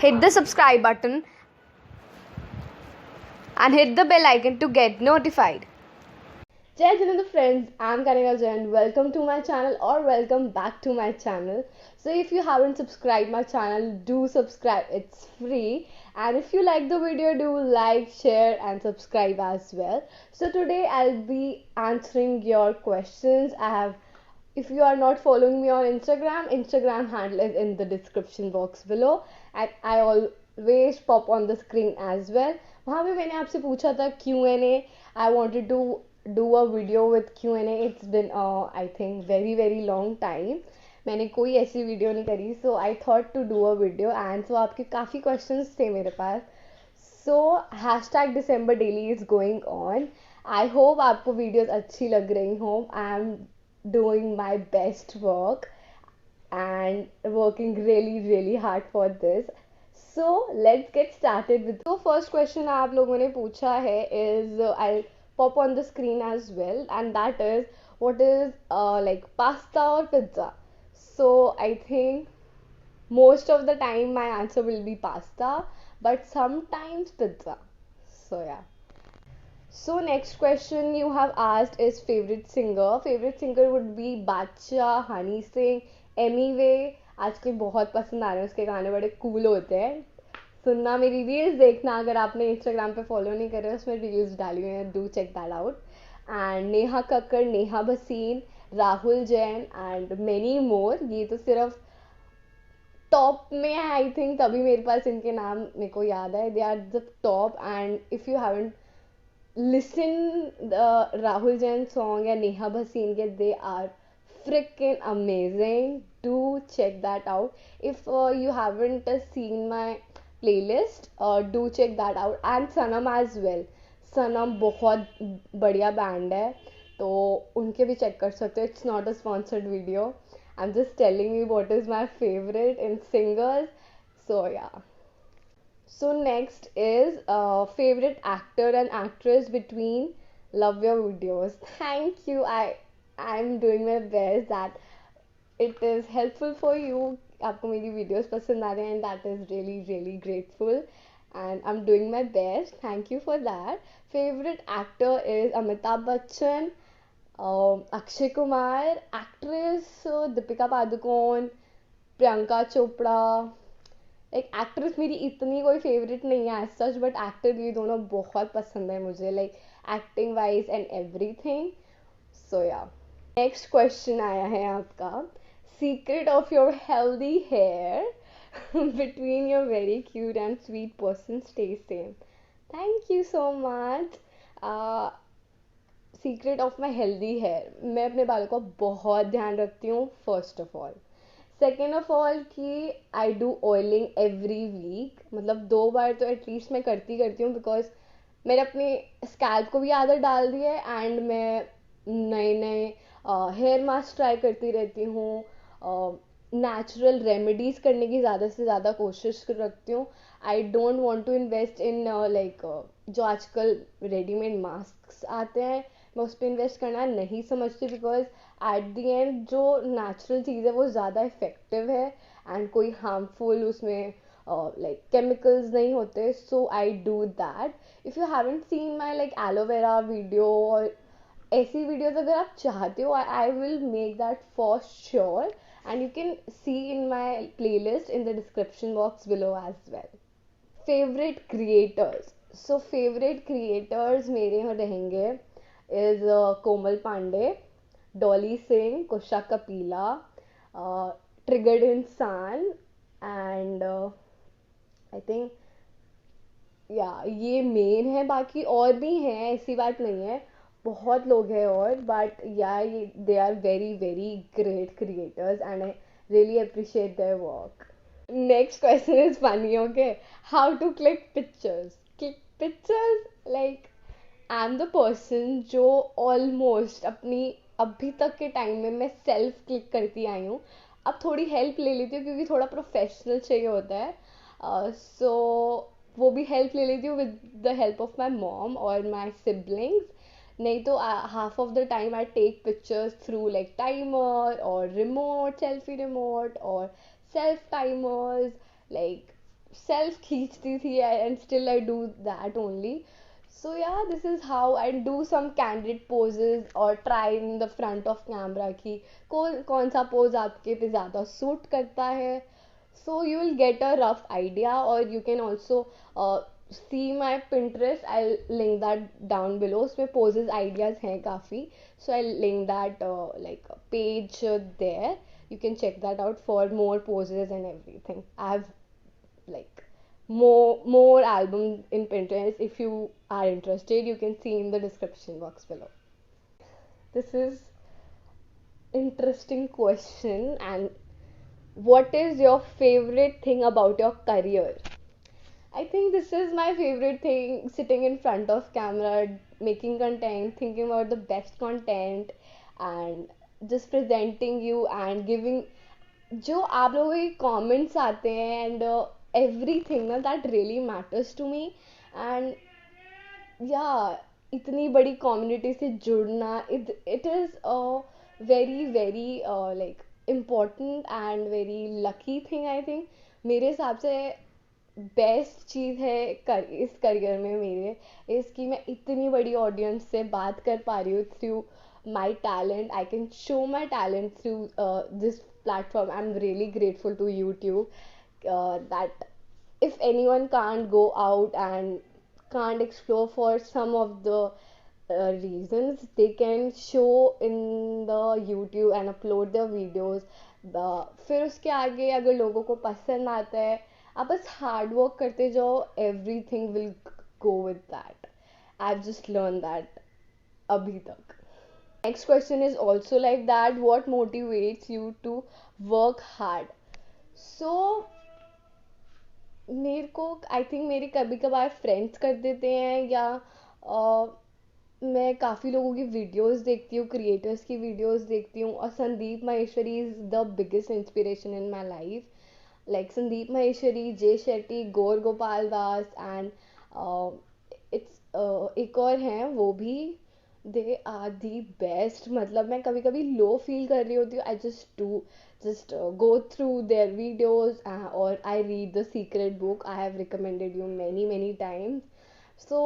hit the subscribe button and hit the bell icon to get notified. Jai Jananda friends, I'm Kanika Jain. Welcome to my channel or welcome back to my channel. So if you haven't subscribed my channel, do subscribe. It's free. And if you like the video, do like, share and subscribe as well. So today I'll be answering your questions. If you are not following me on Instagram handle is in the description box below and I always pop on the screen as well. वहाँ पे मैंने आपसे पूछा था Q&A. I wanted to do a video with Q&A. It's been I think very long time. मैंने कोई ऐसी video नहीं करी, so I thought to do a video and so आपके काफ़ी questions थे मेरे पास. So hashtag December daily is going on. I hope आपको videos अच्छी लग रही हों. I am doing my best work and working really hard for this. So let's get started with the first question आप लोगों ने पूछा है is I'll pop on the screen as well and that is what is like pasta or pizza. So I think most of the time my answer will be pasta but sometimes pizza. So yeah. So next question you have asked is favorite singer. Favorite singer would be Badshah, Honey Singh, Emmy Way. आजकल बहुत पसंद आ रहे हैं उसके गाने, बड़े cool होते हैं. सुनना, मेरी रील्स देखना, अगर आपने इंस्टाग्राम पे फॉलो नहीं कर रहे उसमें रील्स डाली हुई हैं, do check that out. And Neha Kakkar, Neha Bhasin, Rahul Jain and many more. ये तो सिर्फ टॉप में है आई थिंक, तभी मेरे पास इनके नाम मेरे को याद है. They are the top and if you haven't listen the Rahul Jain song या नेहा भसीन के, they are freaking amazing. Do check that out. If you haven't seen my playlist, do check that out. And Sanam as well. Sanam बहुत बढ़िया band है, तो उनके भी check कर सकते हो. It's not a sponsored video. I'm just telling you what is my favorite in singers. So yeah. So next is favorite actor and actress between love your videos. Thank you. I'm doing my best that it is helpful for you. आपको मेरी videos पसंद आ रहे हैं and that is really grateful and I'm doing my best. Thank you for that. Favorite actor is Amitabh Bachchan, Akshay Kumar. Actress Deepika Padukone, Priyanka Chopra. Like actress मेरी इतनी कोई favourite नहीं है एज सच, बट एक्टर ये दोनों बहुत पसंद है मुझे, like acting wise and everything. So yeah. Next question आया है आपका, secret of your healthy hair between your very cute and sweet person stay same. Thank you so much. Secret of my healthy hair, मैं अपने बालों का बहुत ध्यान रखती हूँ first of all. Second of all कि I do oiling every week, मतलब 2 बार तो एटलीस्ट मैं करती हूँ, बिकॉज मैंने अपने स्कैल्प को भी आदत डाल दी है एंड मैं नए हेयर मास्क ट्राई करती रहती हूँ. नेचुरल रेमेडीज़ करने की ज़्यादा से ज़्यादा कोशिश रखती हूँ. I don't want to invest in like जो आजकल रेडीमेड मास्क आते हैं, मैं उस पर इन्वेस्ट करना नहीं समझती, बिकॉज एट द एंड जो नेचुरल चीज़ है वो ज़्यादा इफेक्टिव है एंड कोई हार्मफुल उसमें लाइक केमिकल्स नहीं होते. So I do that. If you haven't seen my like aloe vera video और ऐसी वीडियोस अगर आप चाहते हो, I will make that for sure and you can see in my playlist in the description box below as well. Favourite creators, so favourite creators मेरे यहाँ रहेंगे इज Komal Pandey, Dolly Singh, Kusha Kapila, Triggered Insaan and I think yeah ये main है. बाकी और भी हैं, ऐसी बात नहीं है, बहुत लोग हैं और, बट या they are very great creators and I really appreciate their work. Next question is funny. Okay, how to click pictures like I am the person जो ऑलमोस्ट अपनी अभी तक के टाइम में मैं सेल्फ क्लिक करती आई हूँ. अब थोड़ी हेल्प ले लेती हूँ क्योंकि थोड़ा प्रोफेशनल चाहिए होता है, सो वो भी हेल्प ले लेती हूँ with the help of my mom और माई सिबलिंग्स. नहीं तो half of the time I take pictures through like timer और रिमोट, सेल्फी रिमोट और सेल्फ टाइमर्स. लाइक सेल्फ खींचती थी and still I do that only. So yeah, this is how I do some candid poses or try in the front of camera कि कौन सा pose आपके पे ज़्यादा suit करता है. So you will get a rough idea, or you can also see my Pinterest. I'll link that down below. उसमें poses ideas हैं काफ़ी. So I'll link that like page there. You can check that out for more poses and everything. I have like more albums in Pinterest. If you are interested, you can see in the description box below. This is interesting question. And what is your favorite thing about your career? I think this is my favorite thing, sitting in front of camera, making content, thinking about the best content, and just presenting you and giving जो आप लोगों के comments आते हैं and everything ना that really matters to me. And या इतनी बड़ी कम्युनिटी से जुड़ना, it is very very like important and very lucky thing. I think मेरे हिसाब से बेस्ट चीज़ है इस करियर में मेरे, इसकी मैं इतनी बड़ी ऑडियंस से बात कर पा रही हूँ through my talent. I can show my talent through this platform. I'm really grateful to YouTube that if anyone can't go out and can't explore for some of the reasons, they can show in the YouTube and upload their videos. फिर उसके आगे अगर लोगों को पसंद आता है, आप बस हार्ड वर्क करते जाओ, everything will go with that. I've just learned that अभी तक. Next question is also like that. What motivates you to work hard? So मेरे को आई थिंक मेरे कभी कभार फ्रेंड्स कर देते हैं, या मैं काफ़ी लोगों की वीडियोस देखती हूँ, क्रिएटर्स की वीडियोस देखती हूँ, और Sandeep Maheshwari is the biggest inspiration in my life. Like Sandeep Maheshwari, जय शेट्टी, गौर गोपाल दास, एंड इट्स एक और हैं वो भी, दे आर दी बेस्ट. मतलब मैं कभी कभी लो फील कर रही होती हूँ, आई just go through their videos, or I read the secret book. I have recommended you many times. So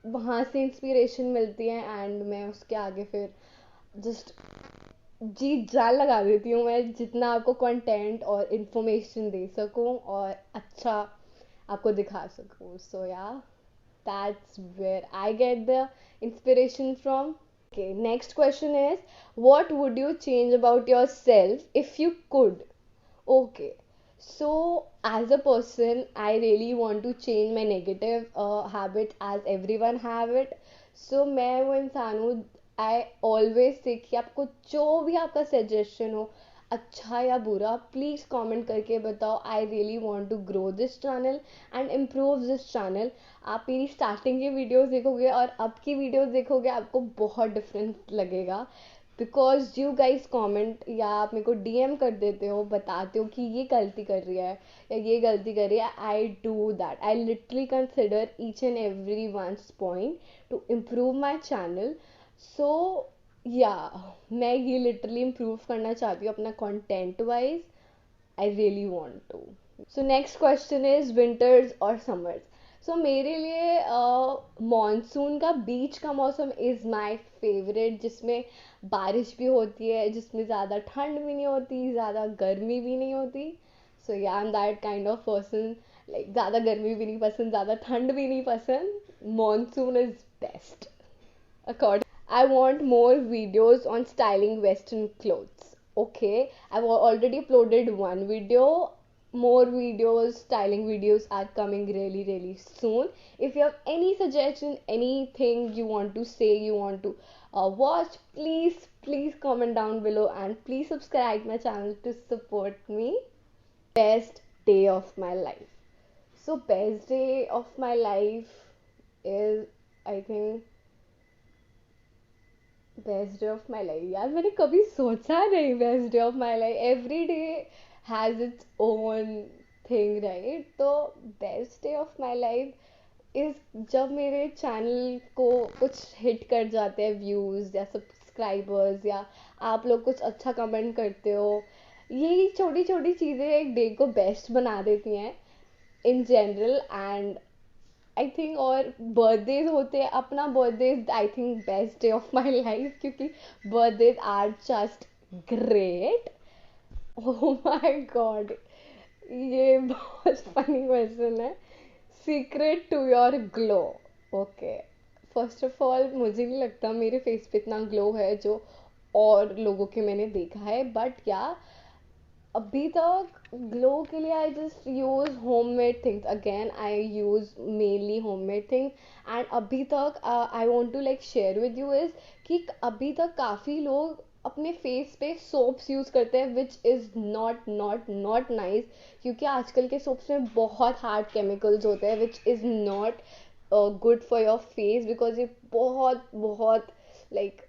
वहाँ से इंस्पिरेशन मिलती है एंड मैं उसके आगे फिर जस्ट जी जान लगा देती हूँ, मैं जितना आपको कंटेंट और इंफॉर्मेशन दे सकूँ और अच्छा आपको दिखा सकूँ. सो या that's where I get the inspiration from. Okay, next question is, what would you change about yourself if you could? Okay, so as a person, I really want to change my negative habit, as everyone have it. So मैं वो इंसान हूँ, I always say कि आपको जो भी आपका suggestion हो, अच्छा या बुरा, प्लीज़ कमेंट करके बताओ. I really want to grow this channel and improve this channel. आप मेरी स्टार्टिंग की वीडियोस देखोगे और अब की वीडियोस देखोगे, आपको बहुत डिफरेंस लगेगा, बिकॉज यू गाइज कमेंट या आप मेरे को डीएम कर देते हो, बताते हो कि ये गलती कर रही है या ये गलती कर रही है. I do that. I literally consider each and every one's point to improve my channel. So yeah मैं ये लिटरली इम्प्रूव करना चाहती हूँ अपना content wise. I really want to. So next question is winters और समर्स. सो मेरे लिए मॉनसून का बीच का मौसम इज़ माई फेवरेट, जिसमें बारिश भी होती है, जिसमें ज़्यादा ठंड भी नहीं होती, ज़्यादा गर्मी भी नहीं होती. सो या I am that kind of person, like ज़्यादा गर्मी भी नहीं पसंद, ज़्यादा ठंड भी नहीं पसंद. Monsoon is best according. I want more videos on styling western clothes. Okay, I've already uploaded one video. More videos, styling videos are coming really soon. If you have any suggestion, anything you want to say, you want to watch, please comment down below, and please subscribe my channel to support me. Best day of my life. So best day of my life is, I think, best day of my life. यार मैंने कभी सोचा नहीं best day of my life. Every day has its own thing, right? तो best day of my life is जब मेरे channel को कुछ हिट कर जाते हैं व्यूज़ या सब्सक्राइबर्स, या आप लोग कुछ अच्छा कमेंट करते हो. यही छोटी छोटी चीज़ें एक डे को बेस्ट बना देती हैं. In general and I think, और बर्थडेज होते हैं, अपना birthday I think best day of my life, क्योंकि birthdays are just great. Oh my god, ये बहुत फनी क्वेश्चन है. Secret to your glow. Okay, first of all मुझे नहीं लगता मेरे फेस पे इतना ग्लो है जो और लोगों के मैंने देखा है, बट या अभी तक ग्लो के लिए I just use homemade things. Again I use mainly homemade things. And अभी तक I want to like share with you is कि अभी तक काफ़ी लोग अपने फेस पे सोप्स यूज़ करते हैं which is not not not nice, क्योंकि आजकल के सोप्स में बहुत हार्ड केमिकल्स होते हैं which is not good for your face, because ये बहुत बहुत लाइक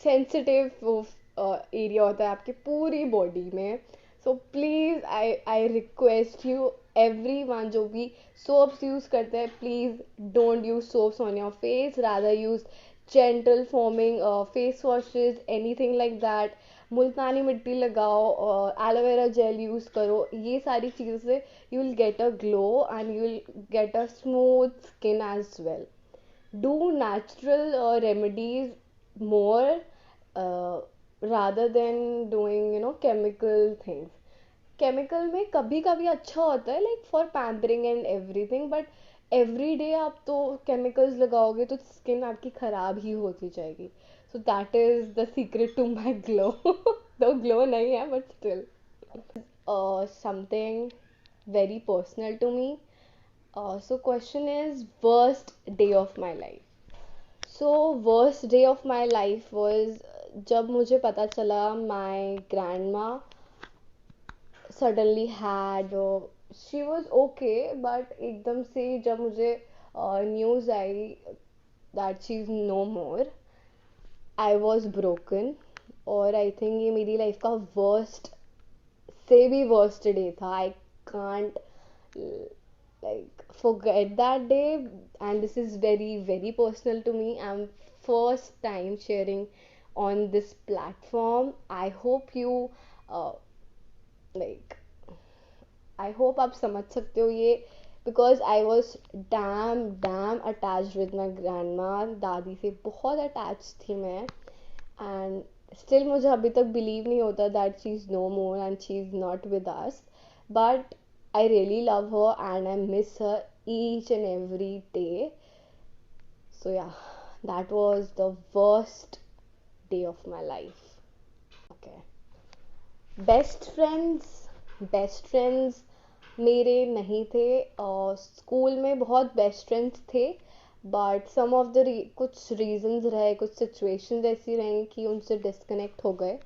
सेंसिटिव एरिया होता है आपकी पूरी बॉडी में. So please I request you every one जो भी सोप्स यूज़ करते हैं, please don't use soaps on your face, rather use gentle foaming face washes, anything like that. Multani mitti लगाओ, एलोवेरा जेल यूज़ करो. ये सारी चीज़ों से you will get a glow and you will get a smooth skin as well. Do natural remedies more rather than doing chemical things. Chemical में कभी कभी अच्छा होता है like for pampering and everything, but every day आप तो chemicals लगाओगे तो स्किन आपकी खराब ही होती जाएगी. So that is the secret to my glow. तो ग्लो नहीं है but still something very personal to me. So question is worst day of my life. So worst day of my life was जब मुझे पता चला my grandma suddenly had she was okay, but एकदम से जब मुझे news I that she's no more, I was broken. और I think ये मेरी लाइफ का वर्स्ट से भी वर्स्ट डे था. I can't like forget that day, and this is very very personal to me. I'm first time sharing on this platform. I hope you uh, like I hope आप समझ सकते हो ये, because I was damn attached with my grandma. दादी से बहुत attached थी मैं, and still मुझे अभी तक believe नहीं होता that she's no more and she's not with us, but I really love her and I miss her each and every day. So yeah, that was the worst day of my life. Okay. Best friends मेरे नहीं थे. School में बहुत best friends थे, but some of the कुछ reasons रहे, कुछ situations ऐसी रही कि उनसे डिस्कनेक्ट हो गए.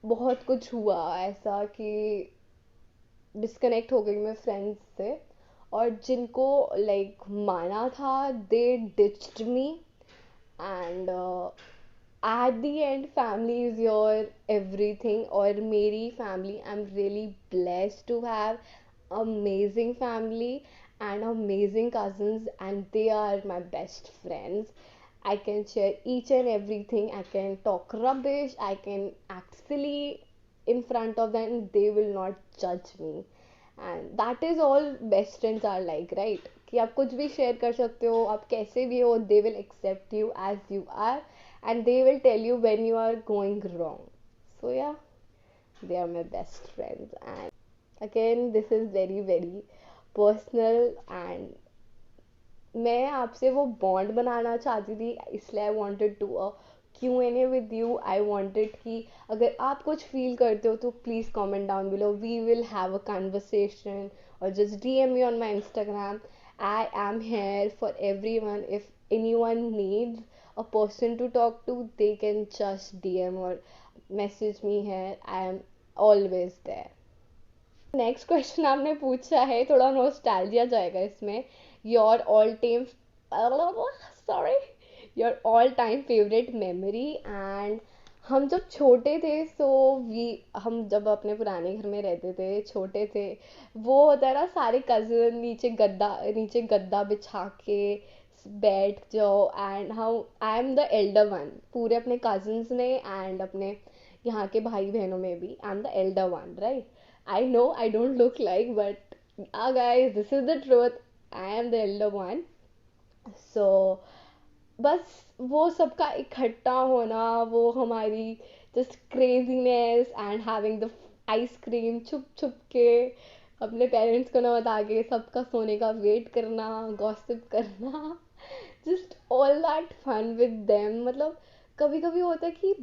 बहुत कुछ हुआ ऐसा कि डिस्कनेक्ट हो गई मैं फ्रेंड्स से, और जिनको लाइक माना था they ditched me. And at the end family is your everything, और मेरी family I am really blessed to have amazing family and amazing cousins, and they are my best friends. I can share each and everything. I can talk rubbish, I can act silly in front of them, they will not judge me. And that is all best friends are like, right? कि आप कुछ भी share कर सकते हो, आप कैसे भी हो, they will accept you as you are, and they will tell you when you are going wrong. So yeah, they are my best friends. And again, this is very very personal, and मैं आपसे वो bond बनाना चाहती थी, इसलिए I wanted to Q&A with you. I wanted कि अगर आप कुछ फील करते हो तो please comment down below, we will have a conversation, और just DM me on my Instagram. I am here for everyone. If anyone needs a person to talk to, they can just DM or message me here. I am always there. Next question आपने पूछा है, थोड़ा nostalgia जाएगा इसमें. Your all time sorry your all time favourite memory. And हम जब छोटे थे, सो हम जब अपने पुराने घर में रहते थे, छोटे थे, वो होता है ना, सारे कज़न नीचे गद्दा बिछा के बैठ जाओ, and how I am the Elder one पूरे अपने कज़न्स में, एंड अपने यहाँ के भाई बहनों में भी आई am the Elder one, right? I know I don't look like, but yeah, guys, this is the truth. I am the elder one. So बस वो सबका इकट्ठा होना, वो हमारी just craziness and having the ice cream छुप छुप के अपने पेरेंट्स को ना बता के सबका सोने का वेट करना, गॉसिप करना, just all that fun with them. मतलब कभी कभी होता है कि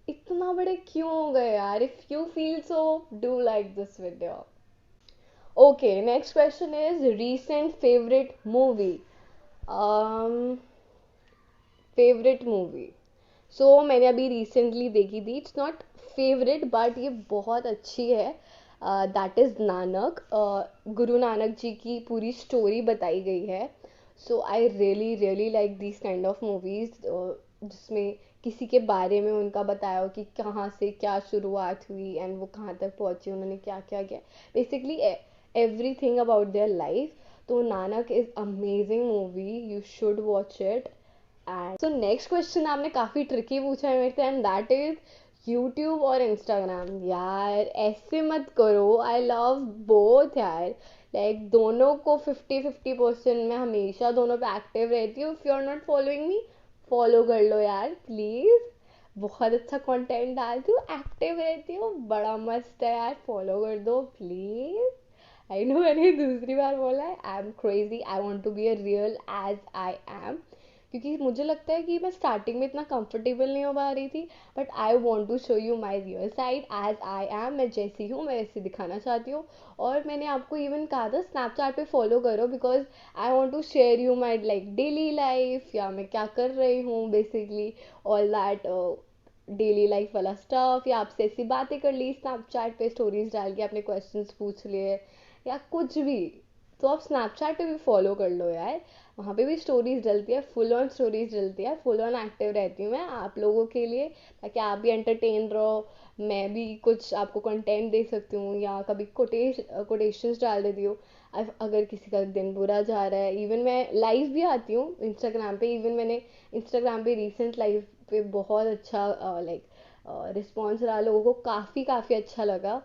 इतना बड़े क्यों हो गए यार. If you feel so, do like this video. Okay, next question is recent favourite movie. Favourite movie, so मैंने अभी रिसेंटली देखी थी. इट्स नॉट फेवरेट बट ये बहुत अच्छी है. That is Nanak. गुरु नानक जी की पूरी स्टोरी बताई गई है. So I really really like this kind of movies जिसमें किसी के बारे में उनका बताया हो कि कहाँ से क्या शुरुआत हुई एंड वो कहाँ तक पहुँचे, उन्होंने क्या क्या किया, basically everything about their life. तो Nanak is amazing movie, you should watch it. And so next question आपने काफ़ी ट्रिकी पूछा है मेरे से, एंड दैट इज यूट्यूब और इंस्टाग्राम. यार ऐसे मत करो, आई लव बोथ यार. लाइक दोनों को 50-50% में हमेशा दोनों पे एक्टिव रहती हूँ. If you are not following me, follow कर लो यार प्लीज़. बहुत अच्छा कंटेंट डालती हूँ, एक्टिव रहती हूँ, बड़ा मस्त है यार, फॉलो कर दो प्लीज़. आई नो मैंने दूसरी बार बोला है. I am crazy, I want to be a real as I am. क्योंकि मुझे लगता है कि मैं स्टार्टिंग में इतना कंफर्टेबल नहीं हो पा रही थी. But I want to show you my real side as I am. मैं जैसी हूँ मैं वैसे दिखाना चाहती हूँ. और मैंने आपको इवन कहा था स्नैपचैट पे फॉलो करो, because I want to share you my like daily life, या मैं क्या कर रही हूँ basically, all that daily life वाला स्टफ, या आपसे ऐसी बातें कर ली स्नैपचैट पे स्टोरीज डाल के, अपने क्वेश्चंस पूछ लिए या कुछ भी. तो आप स्नैपचैट पे भी फॉलो कर लो यार, वहाँ पे भी स्टोरीज डलती है, फुल ऑन स्टोरीज डलती है, फुल ऑन एक्टिव रहती हूँ मैं आप लोगों के लिए, ताकि आप भी एंटरटेन रहो, मैं भी कुछ आपको कंटेंट दे सकती हूँ, या कभी कोटेशंस डाल देती हूँ. अगर किसी का दिन बुरा जा रहा है, इवन मैं लाइव भी आती हूँ इंस्टाग्राम पे. इवन मैंने इंस्टाग्राम पे रिसेंट लाइव पे बहुत अच्छा लाइक रिस्पॉन्स रहा, लोगों को काफ़ी काफ़ी अच्छा लगा.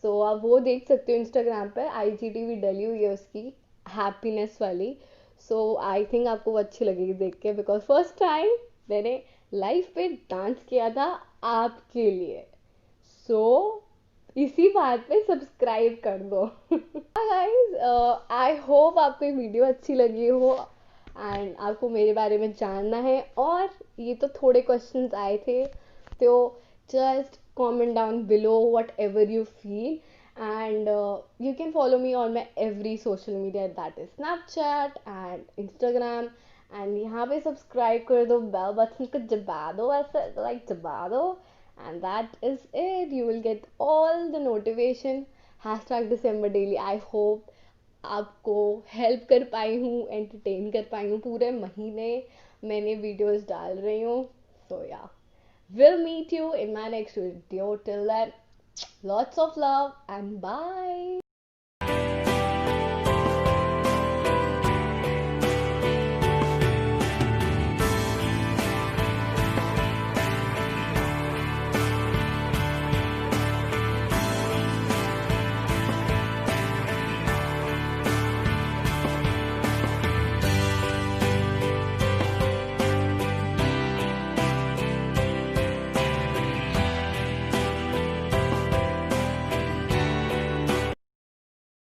सो आप वो देख सकते हो इंस्टाग्राम पर, IGTV डली हुई है उसकी, हैप्पीनेस वाली. सो आई थिंक आपको वो अच्छी लगेगी देख के, बिकॉज फर्स्ट टाइम मैंने लाइव पे डांस किया था आपके लिए. सो इसी बात पे सब्सक्राइब कर दो. गाइस, आई होप आपको ये वीडियो अच्छी लगी हो एंड आपको मेरे बारे में जानना है. और ये तो थोड़े क्वेश्चंस आए थे, तो just comment down below whatever you feel. And you can follow me on my every social media, that is Snapchat and Instagram. And यहाँ पे सब्सक्राइब कर दो, बेल बटन को दबा दो, ऐसे लाइक दबा दो. And that is it, you will get all the notification. #December daily. I hope आपको हेल्प कर पाई हूँ, एंटरटेन कर पाई हूँ. पूरे महीने मैंने वीडियोस डाल रही हूँ. सो या, we'll meet you in my next video. Till then, lots of love and bye.